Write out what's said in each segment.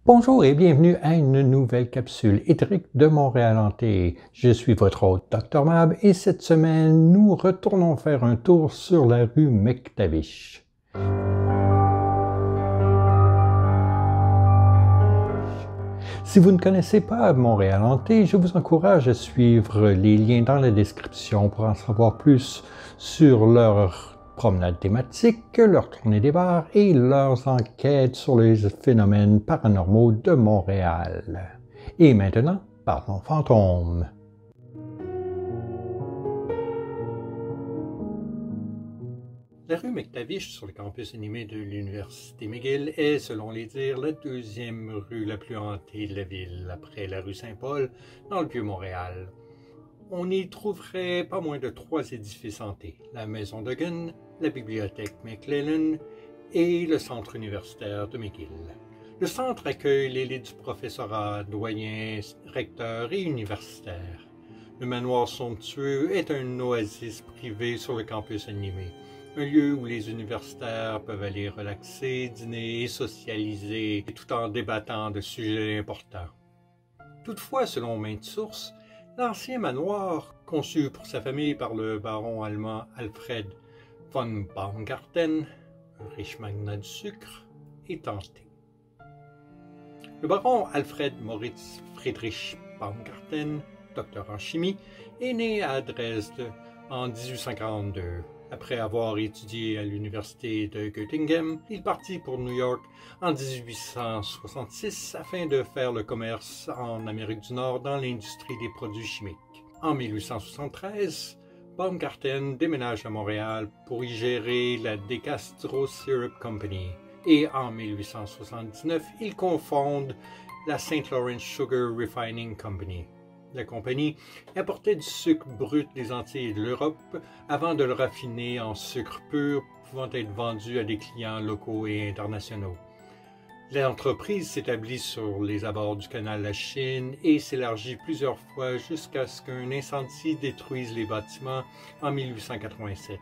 Bonjour et bienvenue à une nouvelle capsule éthérique de Montréal Hanté. Je suis votre hôte Dr Mab et cette semaine, nous retournons faire un tour sur la rue McTavish. Si vous ne connaissez pas Montréal Hanté, je vous encourage à suivre les liens dans la description pour en savoir plus sur leur promenade thématique, leur tournée des bars et leurs enquêtes sur les phénomènes paranormaux de Montréal. Et maintenant, parlons fantômes. La rue McTavish sur le campus animé de l'Université McGill est, selon les dires, la deuxième rue la plus hantée de la ville, après la rue Saint-Paul, dans le Vieux-Montréal. On y trouverait pas moins de 3 édifices hantés, la Maison Duggan, la Bibliothèque McClellan et le Centre universitaire de McGill. Le centre accueille l'élite du professorat, doyens, recteurs et universitaires. Le manoir somptueux est un oasis privé sur le campus animé, un lieu où les universitaires peuvent aller relaxer, dîner et socialiser, tout en débattant de sujets importants. Toutefois, selon maintes sources, l'ancien manoir, conçu pour sa famille par le baron allemand Alfred von Baumgarten, un riche magnat du sucre, est hanté. Le baron Alfred Moritz Friedrich Baumgarten, docteur en chimie, est né à Dresde en 1842. Après avoir étudié à l'université de Göttingen, il partit pour New York en 1866 afin de faire le commerce en Amérique du Nord dans l'industrie des produits chimiques. En 1873, Baumgarten déménage à Montréal pour y gérer la Decastro Syrup Company et en 1879, il cofonde la St. Lawrence Sugar Refining Company. La compagnie importait du sucre brut des Antilles et de l'Europe avant de le raffiner en sucre pur pouvant être vendu à des clients locaux et internationaux. L'entreprise s'établit sur les abords du canal de la Chine et s'élargit plusieurs fois jusqu'à ce qu'un incendie détruise les bâtiments en 1887.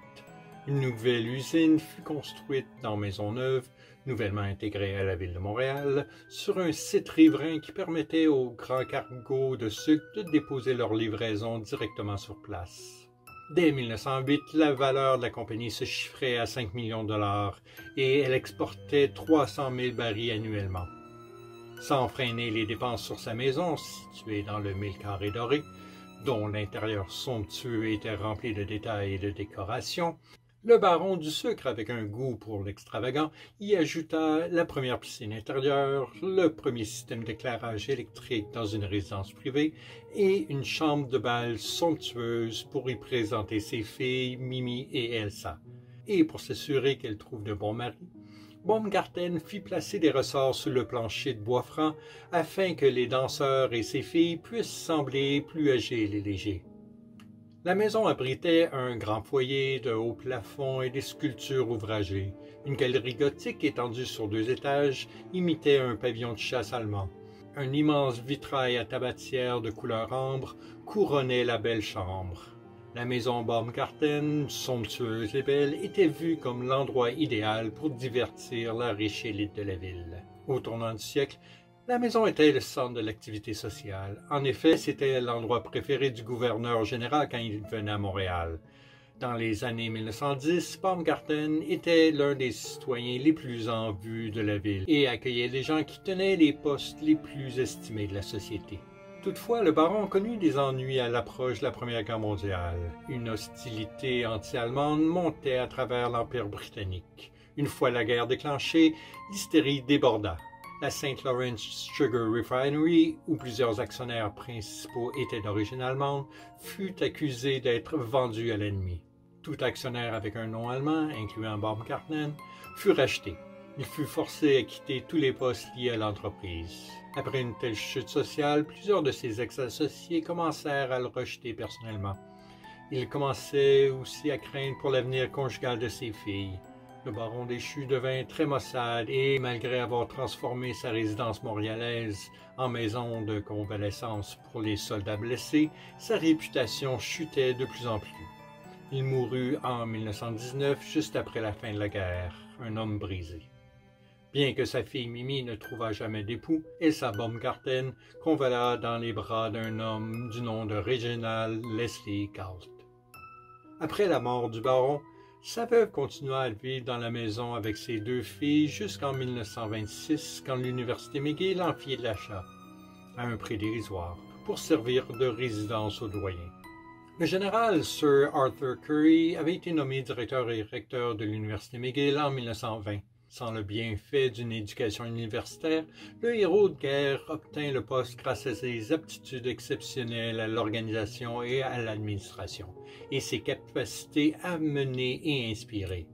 Une nouvelle usine fut construite dans Maisonneuve, nouvellement intégrée à la ville de Montréal, sur un site riverain qui permettait aux grands cargos de sucre de déposer leur livraison directement sur place. Dès 1908, la valeur de la compagnie se chiffrait à 5 millions de dollars et elle exportait 300 000 barils annuellement. Sans freiner les dépenses sur sa maison, située dans le 1000 carrés doré, dont l'intérieur somptueux était rempli de détails et de décorations, le baron du sucre, avec un goût pour l'extravagant, y ajouta la première piscine intérieure, le premier système d'éclairage électrique dans une résidence privée et une chambre de bal somptueuse pour y présenter ses filles, Mimi et Elsa. Et pour s'assurer qu'elles trouvent de bons maris, Baumgarten fit placer des ressorts sur le plancher de bois franc afin que les danseurs et ses filles puissent sembler plus agiles et légers. La maison abritait un grand foyer de haut plafond et des sculptures ouvragées. Une galerie gothique étendue sur 2 étages imitait un pavillon de chasse allemand. Un immense vitrail à tabatière de couleur ambre couronnait la belle chambre. La maison Baumgarten, somptueuse et belle, était vue comme l'endroit idéal pour divertir la riche élite de la ville. Au tournant du siècle, la maison était le centre de l'activité sociale. En effet, c'était l'endroit préféré du gouverneur général quand il venait à Montréal. Dans les années 1910, Baumgarten était l'un des citoyens les plus en vue de la ville et accueillait les gens qui tenaient les postes les plus estimés de la société. Toutefois, le baron connut des ennuis à l'approche de la Première Guerre mondiale. Une hostilité anti-allemande montait à travers l'Empire britannique. Une fois la guerre déclenchée, l'hystérie déborda. La St. Lawrence Sugar Refinery, où plusieurs actionnaires principaux étaient d'origine allemande, fut accusée d'être vendue à l'ennemi. Tout actionnaire avec un nom allemand, incluant Baumgarten, fut racheté. Il fut forcé à quitter tous les postes liés à l'entreprise. Après une telle chute sociale, plusieurs de ses ex-associés commencèrent à le rejeter personnellement. Il commençait aussi à craindre pour l'avenir conjugal de ses filles. Le baron déchu devint très maussade et, malgré avoir transformé sa résidence montréalaise en maison de convalescence pour les soldats blessés, sa réputation chutait de plus en plus. Il mourut en 1919, juste après la fin de la guerre, un homme brisé. Bien que sa fille Mimi ne trouvât jamais d'époux, Elsa Baumgarten convala dans les bras d'un homme du nom de Reginald Leslie Galt. Après la mort du baron, sa veuve continua à vivre dans la maison avec ses 2 filles jusqu'en 1926, quand l'Université McGill en fit l'achat, à un prix dérisoire, pour servir de résidence aux doyens. Le général Sir Arthur Currie avait été nommé directeur et recteur de l'Université McGill en 1920. Sans le bienfait d'une éducation universitaire, le héros de guerre obtint le poste grâce à ses aptitudes exceptionnelles à l'organisation et à l'administration, et ses capacités à mener et inspirer.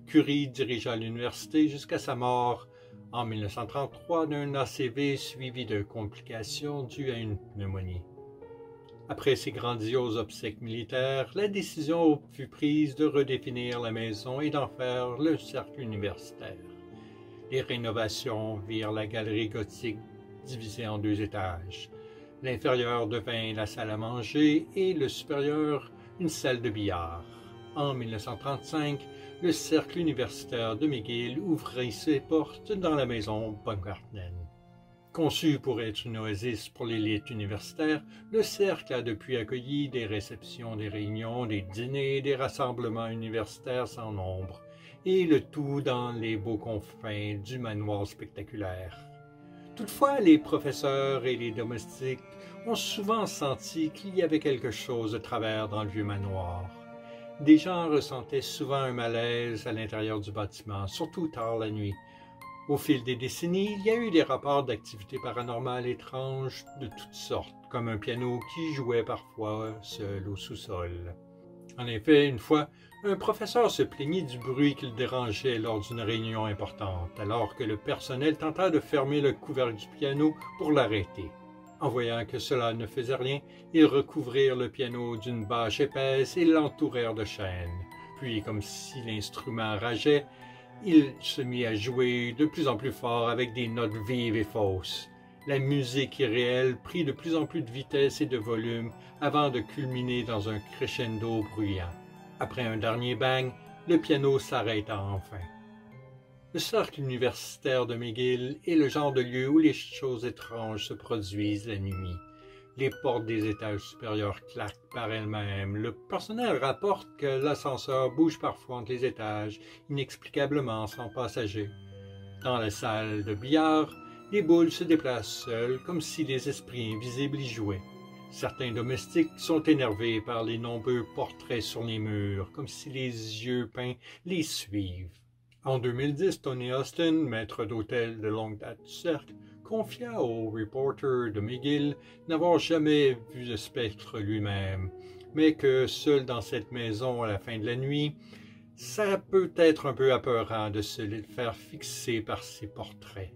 Currie dirigea l'université jusqu'à sa mort en 1933 d'un ACV suivi de complications dues à une pneumonie. Après ces grandioses obsèques militaires, la décision fut prise de redéfinir la maison et d'en faire le cercle universitaire. Les rénovations virent la galerie gothique divisée en 2 étages. L'inférieur devint la salle à manger et le supérieur une salle de billard. En 1935, le cercle universitaire de McGill ouvrit ses portes dans la maison Baumgarten. Conçu pour être une oasis pour l'élite universitaire, le cercle a depuis accueilli des réceptions, des réunions, des dîners, des rassemblements universitaires sans nombre, et le tout dans les beaux confins du manoir spectaculaire. Toutefois, les professeurs et les domestiques ont souvent senti qu'il y avait quelque chose de travers dans le vieux manoir. Des gens ressentaient souvent un malaise à l'intérieur du bâtiment, surtout tard la nuit. Au fil des décennies, il y a eu des rapports d'activités paranormales étranges de toutes sortes, comme un piano qui jouait parfois seul au sous-sol. En effet, une fois, un professeur se plaignit du bruit qu'il dérangeait lors d'une réunion importante, alors que le personnel tenta de fermer le couvercle du piano pour l'arrêter. En voyant que cela ne faisait rien, ils recouvrirent le piano d'une bâche épaisse et l'entourèrent de chaînes. Puis, comme si l'instrument rageait, il se mit à jouer de plus en plus fort avec des notes vives et fausses. La musique irréelle prit de plus en plus de vitesse et de volume avant de culminer dans un crescendo bruyant. Après un dernier bang, le piano s'arrêta enfin. Le cercle universitaire de McGill est le genre de lieu où les choses étranges se produisent la nuit. Les portes des étages supérieurs claquent par elles-mêmes. Le personnel rapporte que l'ascenseur bouge parfois entre les étages, inexplicablement sans passagers. Dans la salle de billard, les boules se déplacent seules, comme si les esprits invisibles y jouaient. Certains domestiques sont énervés par les nombreux portraits sur les murs, comme si les yeux peints les suivent. En 2010, Tony Austin, maître d'hôtel de longue date du cercle, confia au reporter de McGill n'avoir jamais vu de spectre lui-même, mais que seul dans cette maison à la fin de la nuit, ça peut être un peu apeurant de se faire fixer par ces portraits.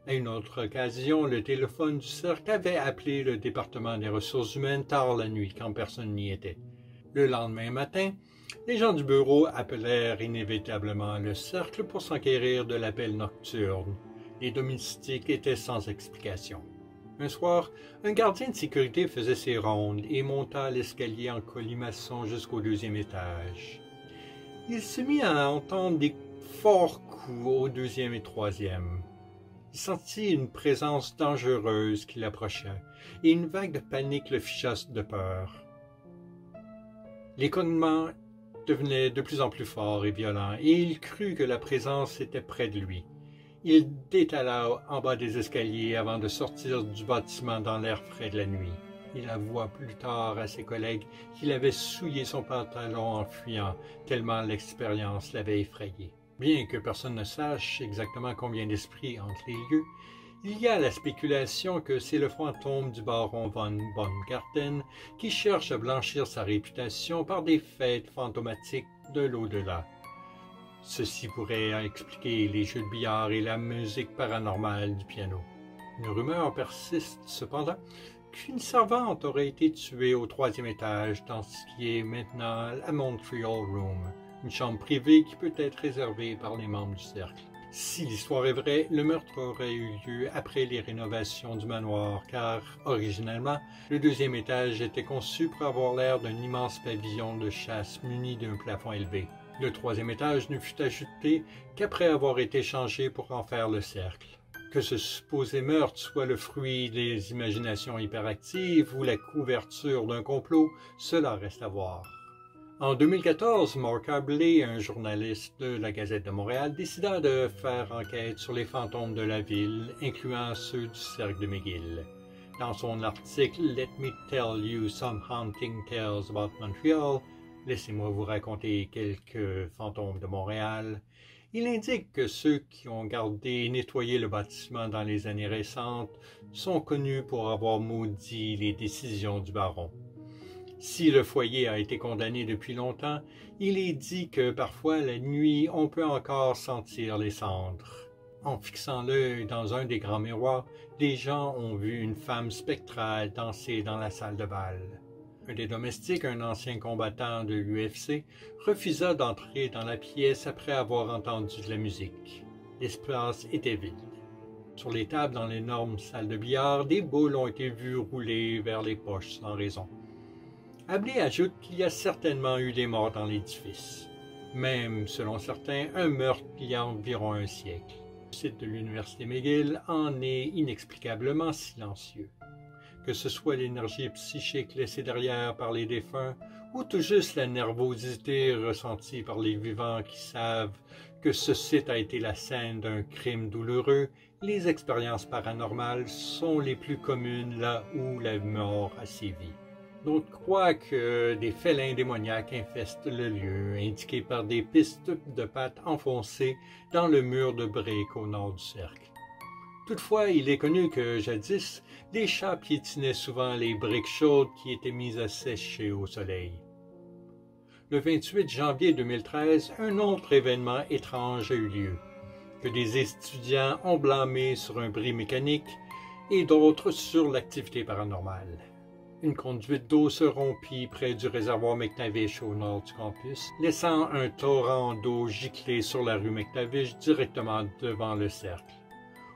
À une autre occasion, le téléphone du cercle avait appelé le département des ressources humaines tard la nuit, quand personne n'y était. Le lendemain matin, les gens du bureau appelèrent inévitablement le cercle pour s'enquérir de l'appel nocturne. Les domestiques étaient sans explication. Un soir, un gardien de sécurité faisait ses rondes et monta l'escalier en colimaçon jusqu'au 2e étage. Il se mit à entendre des forts coups au 2e et 3e. Il sentit une présence dangereuse qui l'approchait, et une vague de panique le ficha de peur. Les cognements devenaient de plus en plus forts et violents, et il crut que la présence était près de lui. Il détala en bas des escaliers avant de sortir du bâtiment dans l'air frais de la nuit. Il avoua plus tard à ses collègues qu'il avait souillé son pantalon en fuyant, tellement l'expérience l'avait effrayé. Bien que personne ne sache exactement combien d'esprits hantent les lieux, il y a la spéculation que c'est le fantôme du baron von Baumgarten qui cherche à blanchir sa réputation par des fêtes fantomatiques de l'au-delà. Ceci pourrait expliquer les jeux de billard et la musique paranormale du piano. Une rumeur persiste cependant qu'une servante aurait été tuée au 3e étage dans ce qui est maintenant la Montreal Room, une chambre privée qui peut être réservée par les membres du cercle. Si l'histoire est vraie, le meurtre aurait eu lieu après les rénovations du manoir, car, originalement, le 2e étage était conçu pour avoir l'air d'un immense pavillon de chasse muni d'un plafond élevé. Le troisième étage ne fut ajouté qu'après avoir été changé pour en faire le cercle. Que ce supposé meurtre soit le fruit des imaginations hyperactives ou la couverture d'un complot, cela reste à voir. En 2014, Mark Abley, un journaliste de la Gazette de Montréal, décida de faire enquête sur les fantômes de la ville, incluant ceux du cercle de McGill. Dans son article « Let me tell you some haunting tales about Montreal », laissez-moi vous raconter quelques fantômes de Montréal, il indique que ceux qui ont gardé et nettoyé le bâtiment dans les années récentes sont connus pour avoir maudit les décisions du baron. Si le foyer a été condamné depuis longtemps, il est dit que parfois la nuit on peut encore sentir les cendres. En fixant l'œil dans un des grands miroirs, des gens ont vu une femme spectrale danser dans la salle de bal. Un des domestiques, un ancien combattant de l'UFC, refusa d'entrer dans la pièce après avoir entendu de la musique. L'espace était vide. Sur les tables dans l'énorme salle de billard, des boules ont été vues rouler vers les poches sans raison. Abley ajoute qu'il y a certainement eu des morts dans l'édifice. Même, selon certains, un meurtre il y a environ un siècle. Le site de l'Université McGill en est inexplicablement silencieux. Que ce soit l'énergie psychique laissée derrière par les défunts ou tout juste la nervosité ressentie par les vivants qui savent que ce site a été la scène d'un crime douloureux, les expériences paranormales sont les plus communes là où la mort a sévi. D'autres croient que des félins démoniaques infestent le lieu, indiqués par des pistes de pattes enfoncées dans le mur de briques au nord du cercle. Toutefois, il est connu que, jadis, des chats piétinaient souvent les briques chaudes qui étaient mises à sécher au soleil. Le 28 janvier 2013, un autre événement étrange a eu lieu, que des étudiants ont blâmé sur un bris mécanique et d'autres sur l'activité paranormale. Une conduite d'eau se rompit près du réservoir McTavish au nord du campus, laissant un torrent d'eau gicler sur la rue McTavish directement devant le cercle.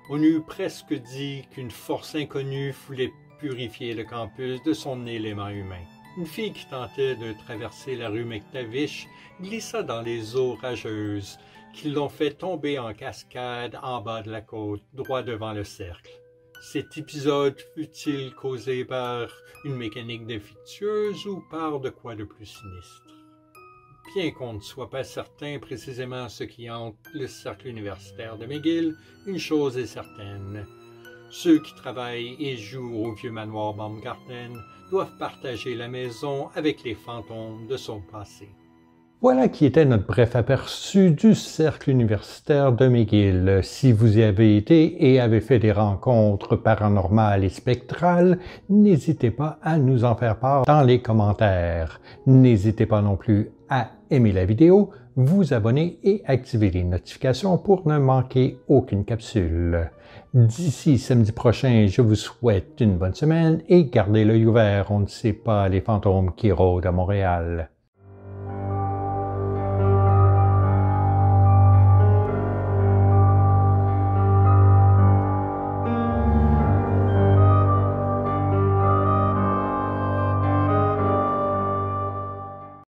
On eût presque dit qu'une force inconnue voulait purifier le campus de son élément humain. Une fille qui tentait de traverser la rue McTavish glissa dans les eaux rageuses qui l'ont fait tomber en cascade en bas de la côte, droit devant le cercle. Cet épisode fut-il causé par une mécanique défectueuse ou par de quoi de plus sinistre? Bien qu'on ne soit pas certain précisément ce qui hante le cercle universitaire de McGill, une chose est certaine. Ceux qui travaillent et jouent au vieux manoir Baumgarten doivent partager la maison avec les fantômes de son passé. Voilà qui était notre bref aperçu du cercle universitaire de McGill. Si vous y avez été et avez fait des rencontres paranormales et spectrales, n'hésitez pas à nous en faire part dans les commentaires. N'hésitez pas non plus à aimer la vidéo, vous abonner et activer les notifications pour ne manquer aucune capsule. D'ici samedi prochain, je vous souhaite une bonne semaine et gardez l'œil ouvert, on ne sait pas les fantômes qui rôdent à Montréal.